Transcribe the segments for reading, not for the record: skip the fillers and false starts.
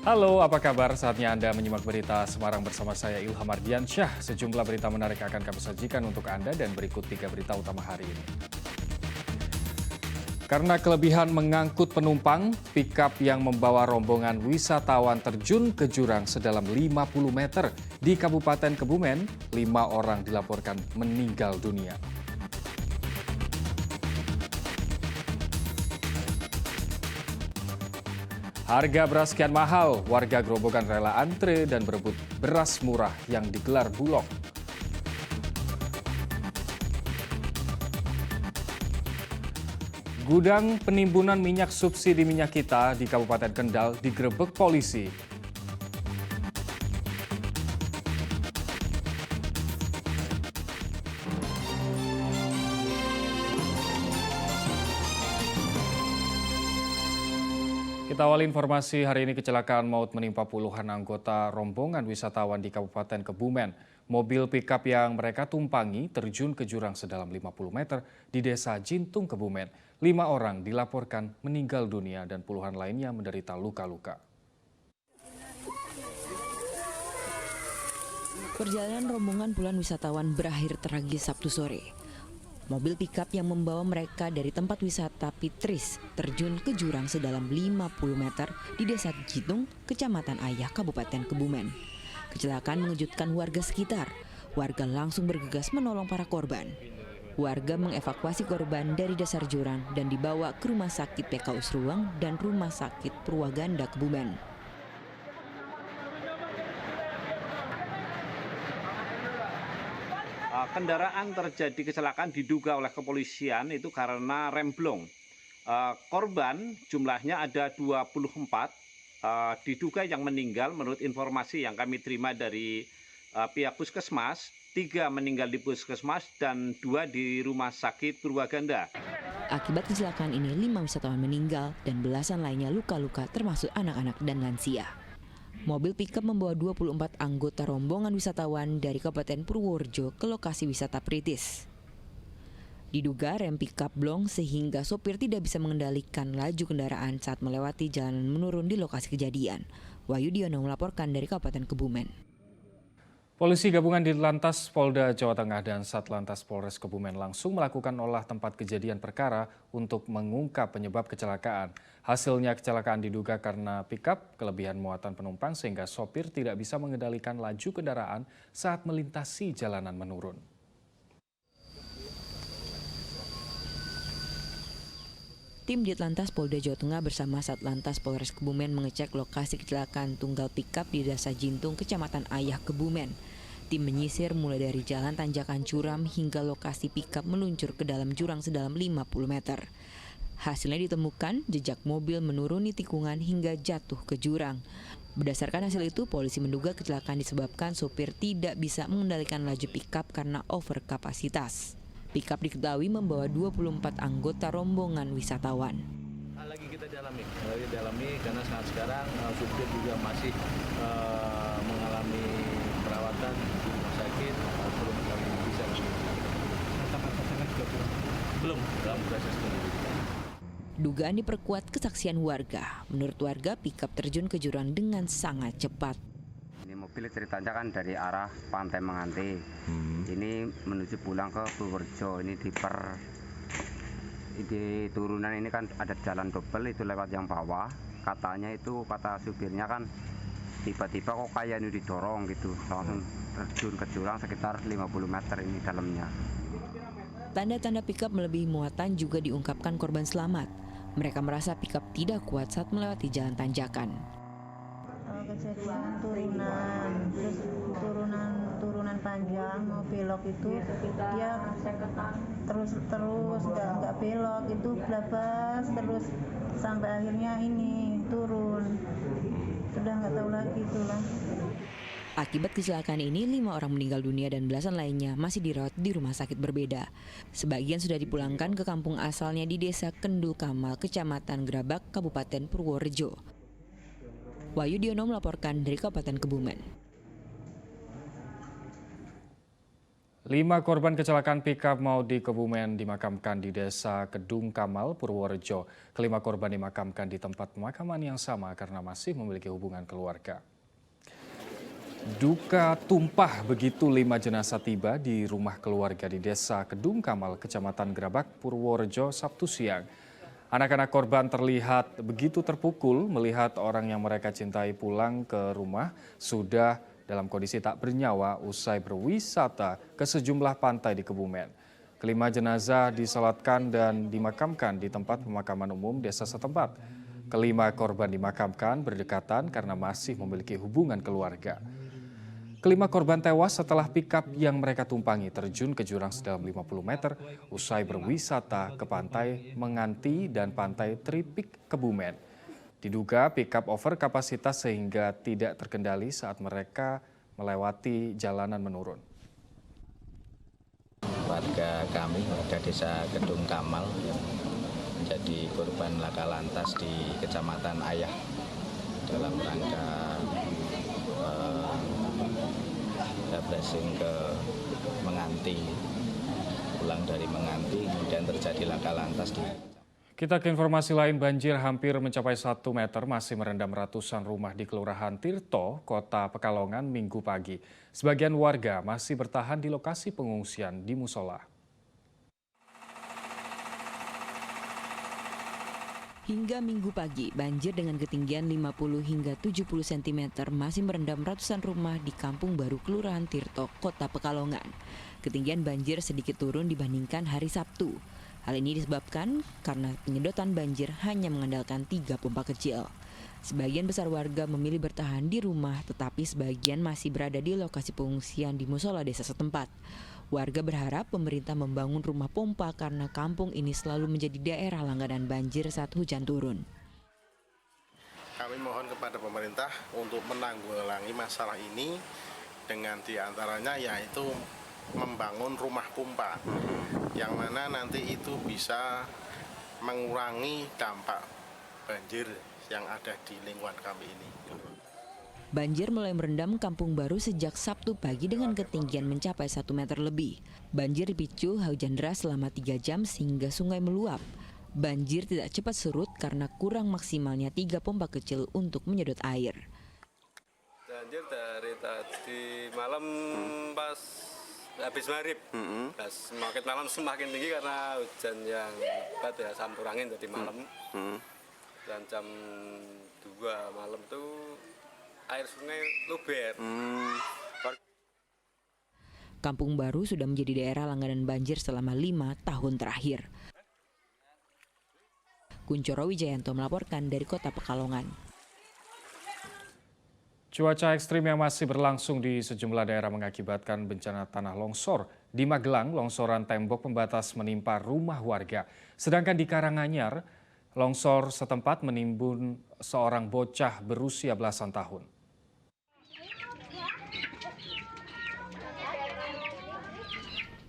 Halo, apa kabar? Saatnya Anda menyimak berita Semarang bersama saya Ilham Ardiansyah. Sejumlah berita menarik akan kami sajikan untuk Anda dan berikut 3 berita utama hari ini. Karena kelebihan mengangkut penumpang, pikap yang membawa rombongan wisatawan terjun ke jurang sedalam 50 meter di Kabupaten Kebumen, 5 orang dilaporkan meninggal dunia. Harga beras kian mahal, warga Grobogan rela antre dan berebut beras murah yang digelar Bulog. Gudang penimbunan minyak subsidi minyak kita di Kabupaten Kendal digerebek polisi. Kita awali informasi hari ini, kecelakaan maut menimpa puluhan anggota rombongan wisatawan di Kabupaten Kebumen. Mobil pikap yang mereka tumpangi terjun ke jurang sedalam 50 meter di Desa Jintung, Kebumen. 5 orang dilaporkan meninggal dunia dan puluhan lainnya menderita luka-luka. Perjalanan rombongan puluhan wisatawan berakhir tragis Sabtu sore. Mobil pikap yang membawa mereka dari tempat wisata Pitris terjun ke jurang sedalam 50 meter di Desa Jitung, Kecamatan Ayah, Kabupaten Kebumen. Kecelakaan mengejutkan warga sekitar. Warga langsung bergegas menolong para korban. Warga mengevakuasi korban dari dasar jurang dan dibawa ke Rumah Sakit PKU Seruang dan Rumah Sakit Purwaganda Kebumen. Kendaraan terjadi kecelakaan diduga oleh kepolisian itu karena remblong. Korban jumlahnya ada 24, diduga yang meninggal menurut informasi yang kami terima dari pihak puskesmas, 3 meninggal di puskesmas dan 2 di Rumah Sakit Purwaganda. Akibat kecelakaan ini 5 wisatawan meninggal dan belasan lainnya luka-luka termasuk anak-anak dan lansia. Mobil pikap membawa 24 anggota rombongan wisatawan dari Kabupaten Purworejo ke lokasi wisata Pritis. Diduga rem pikap blong sehingga sopir tidak bisa mengendalikan laju kendaraan saat melewati jalanan menurun di lokasi kejadian. Wahyu Diono melaporkan dari Kabupaten Kebumen. Polisi gabungan di Lantas Polda Jawa Tengah dan Satlantas Polres Kebumen langsung melakukan olah tempat kejadian perkara untuk mengungkap penyebab kecelakaan. Hasilnya kecelakaan diduga karena pikap kelebihan muatan penumpang sehingga sopir tidak bisa mengendalikan laju kendaraan saat melintasi jalanan menurun. Tim Ditlantas Polda Jawa Tengah bersama Satlantas Polres Kebumen mengecek lokasi kecelakaan tunggal pikap di Desa Jintung, Kecamatan Ayah, Kebumen. Tim menyisir mulai dari jalan tanjakan curam hingga lokasi pikap meluncur ke dalam jurang sedalam 50 meter. Hasilnya ditemukan jejak mobil menuruni tikungan hingga jatuh ke jurang. Berdasarkan hasil itu, polisi menduga kecelakaan disebabkan sopir tidak bisa mengendalikan laju pikap karena overkapasitas. Pikap diketahui membawa 24 anggota rombongan wisatawan. Lagi kita dalami karena saat sekarang supir juga masih mengalami perawatan di rumah sakit, belum kami bisa. Belum dalam proses penyelidikan. Dugaan diperkuat kesaksian warga. Menurut warga, pikap terjun ke jurang dengan sangat cepat. Ini mobil ceritanya kan dari arah Pantai Menganti. Ini menuju pulang ke Purworejo. Ini di turunan ini kan ada jalan double itu lewat yang bawah. Katanya itu kata supirnya kan tiba-tiba kok kayak ini didorong gitu. Langsung terjun ke jurang sekitar 50 meter ini dalamnya. Tanda-tanda pikap melebihi muatan juga diungkapkan korban selamat. Mereka merasa pikap tidak kuat saat melewati jalan tanjakan. Kejadian terus turunan panjang mau belok itu dia terus nggak belok itu belabas terus sampai akhirnya ini turun, sudah nggak tahu lagi itulah. Akibat kecelakaan ini 5 orang meninggal dunia dan belasan lainnya masih dirawat di rumah sakit berbeda. Sebagian sudah dipulangkan ke kampung asalnya di Desa Kendul Kamal, Kecamatan Grabak, Kabupaten Purworejo. Wahyu Diono melaporkan dari Kabupaten Kebumen. 5 korban kecelakaan pickup Maudi Kebumen dimakamkan di Desa Kedung Kamal, Purworejo. Kelima korban dimakamkan di tempat pemakaman yang sama karena masih memiliki hubungan keluarga. Duka tumpah begitu 5 jenazah tiba di rumah keluarga di Desa Kedung Kamal, Kecamatan Grabak, Purworejo, Sabtu siang. Anak-anak korban terlihat begitu terpukul melihat orang yang mereka cintai pulang ke rumah sudah dalam kondisi tak bernyawa usai berwisata ke sejumlah pantai di Kebumen. Kelima jenazah disolatkan dan dimakamkan di tempat pemakaman umum desa setempat. Kelima korban dimakamkan berdekatan karena masih memiliki hubungan keluarga. Kelima korban tewas setelah pickup yang mereka tumpangi terjun ke jurang sedalam 50 meter usai berwisata ke pantai Menganti dan pantai Tripik Kebumen. Diduga pickup over kapasitas sehingga tidak terkendali saat mereka melewati jalanan menurun. Warga kami, warga Desa Kedung Kamal, menjadi korban laka lantas di Kecamatan Ayah dalam rangka blessing ke Menganti, pulang dari Menganti, kemudian terjadi laka lantas di. Kita ke informasi lain, banjir hampir mencapai 1 meter masih merendam ratusan rumah di Kelurahan Tirto, Kota Pekalongan Minggu pagi. Sebagian warga masih bertahan di lokasi pengungsian di musola. Hingga Minggu pagi, banjir dengan ketinggian 50 hingga 70 cm masih merendam ratusan rumah di Kampung Baru Kelurahan Tirto, Kota Pekalongan. Ketinggian banjir sedikit turun dibandingkan hari Sabtu. Hal ini disebabkan karena penyedotan banjir hanya mengandalkan 3 pompa kecil. Sebagian besar warga memilih bertahan di rumah, tetapi sebagian masih berada di lokasi pengungsian di musola desa setempat. Warga berharap pemerintah membangun rumah pompa karena kampung ini selalu menjadi daerah langganan banjir saat hujan turun. Kami mohon kepada pemerintah untuk menanggulangi masalah ini dengan diantaranya yaitu membangun rumah pompa yang mana nanti itu bisa mengurangi dampak banjir yang ada di lingkungan kami ini. Banjir mulai merendam Kampung Baru sejak Sabtu pagi dengan ketinggian mencapai 1 meter lebih. Banjir dipicu hujan deras selama 3 jam sehingga sungai meluap. Banjir tidak cepat surut karena kurang maksimalnya 3 pompa kecil untuk menyedot air. Banjir dari tadi malam pas habis maghrib, semakin malam semakin tinggi karena hujan yang lebat ya, campur angin tadi malam. Dan jam 2 malam tuh air sungai luber. Kampung Baru sudah menjadi daerah langganan banjir selama 5 tahun terakhir. Kuncoro Wijayanto melaporkan dari Kota Pekalongan. Cuaca ekstrim yang masih berlangsung di sejumlah daerah mengakibatkan bencana tanah longsor. Di Magelang, longsoran tembok pembatas menimpa rumah warga. Sedangkan di Karanganyar, longsor setempat menimbun seorang bocah berusia belasan tahun.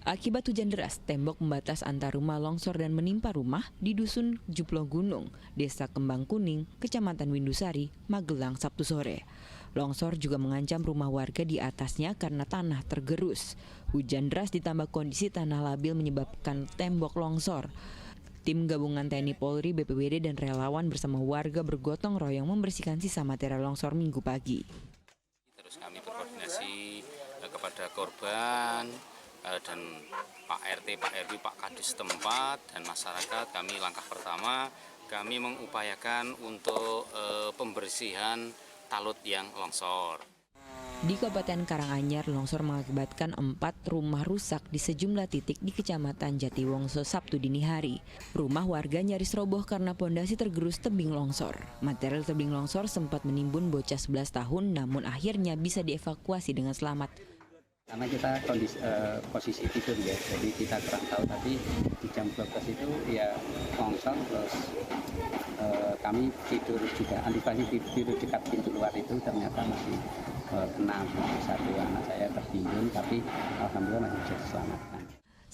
Akibat hujan deras, tembok pembatas antar rumah longsor dan menimpa rumah di Dusun Juplo Gunung, Desa Kembang Kuning, Kecamatan Windusari, Magelang, Sabtu sore. Longsor juga mengancam rumah warga di atasnya karena tanah tergerus. Hujan deras ditambah kondisi tanah labil menyebabkan tembok longsor. Tim gabungan TNI Polri, BPBD, dan relawan bersama warga bergotong royong membersihkan sisa material longsor Minggu pagi. Terus kami berkoordinasi kepada korban dan Pak RT, Pak RW, Pak Kadis setempat dan masyarakat. Kami langkah pertama, kami mengupayakan untuk pembersihan talut yang longsor. Di Kabupaten Karanganyar, longsor mengakibatkan 4 rumah rusak di sejumlah titik di Kecamatan Jatiwongso Sabtu dini hari. Rumah warga nyaris roboh karena pondasi tergerus tebing longsor. Material tebing longsor sempat menimbun bocah 11 tahun, namun akhirnya bisa dievakuasi dengan selamat. Karena kita posisi tidur ya, jadi kita kurang tahu, tapi di jam 12 itu ya longsor, terus kami tidur juga, antisipasi tidur dekat pintu luar itu ternyata masih kena satu anak saya tertimbun, tapi alhamdulillah masih bisa diselamatkan.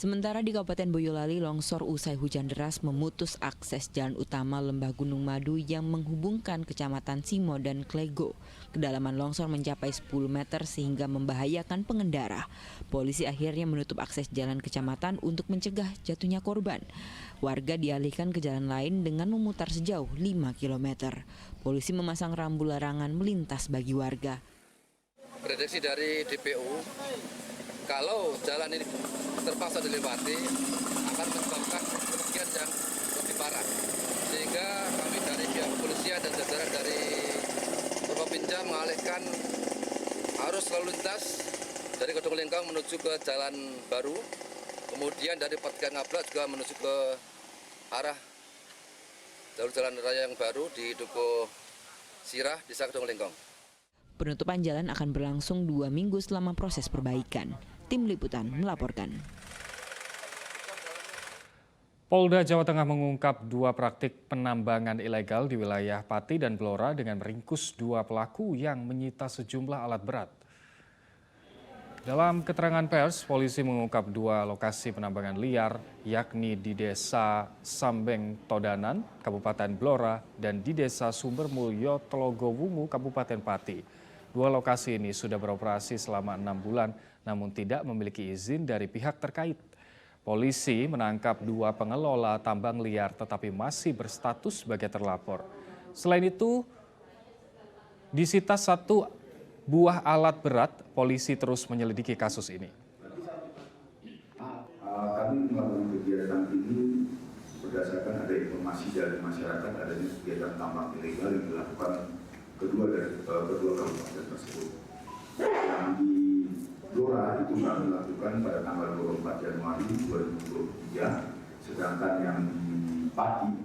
Sementara di Kabupaten Boyolali, longsor usai hujan deras memutus akses jalan utama Lembah Gunung Madu yang menghubungkan Kecamatan Simo dan Klego. Kedalaman longsor mencapai 10 meter sehingga membahayakan pengendara. Polisi akhirnya menutup akses jalan kecamatan untuk mencegah jatuhnya korban. Warga dialihkan ke jalan lain dengan memutar sejauh 5 km. Polisi memasang rambu larangan melintas bagi warga. Prediksi dari DPU, kalau jalan ini terpaksa dilewati akan menyebabkan kerugian yang lebih parah, sehingga kami dari pihak kepolisian dan jajaran dari Forkopimda mengalihkan arus lalu lintas dari Kedung Lengkong menuju ke Jalan Baru, kemudian dari Patikan Ngablak juga menuju ke arah jalur jalan raya yang baru di Dukuh Sirah, Desa Kedung Lengkong. Penutupan jalan akan berlangsung 2 minggu selama proses perbaikan. Tim Liputan melaporkan. Polda Jawa Tengah mengungkap 2 praktik penambangan ilegal di wilayah Pati dan Blora dengan meringkus 2 pelaku yang menyita sejumlah alat berat. Dalam keterangan pers, polisi mengungkap 2 lokasi penambangan liar, yakni di Desa Sambeng Todanan, Kabupaten Blora, dan di Desa Sumbermulyo, Telogowungu, Kabupaten Pati. 2 lokasi ini sudah beroperasi selama 6 bulan, namun tidak memiliki izin dari pihak terkait. Polisi menangkap 2 pengelola tambang liar tetapi masih berstatus sebagai terlapor. Selain itu, disita 1 buah alat berat. Polisi terus menyelidiki kasus ini. Kami melakukan kegiatan ini berdasarkan ada informasi dari masyarakat adanya kegiatan tambang ilegal yang dilakukan kedua kabupaten tersebut. Yang di Blora itu kami lakukan pada tanggal 24 Januari 2023, sedangkan yang di Pati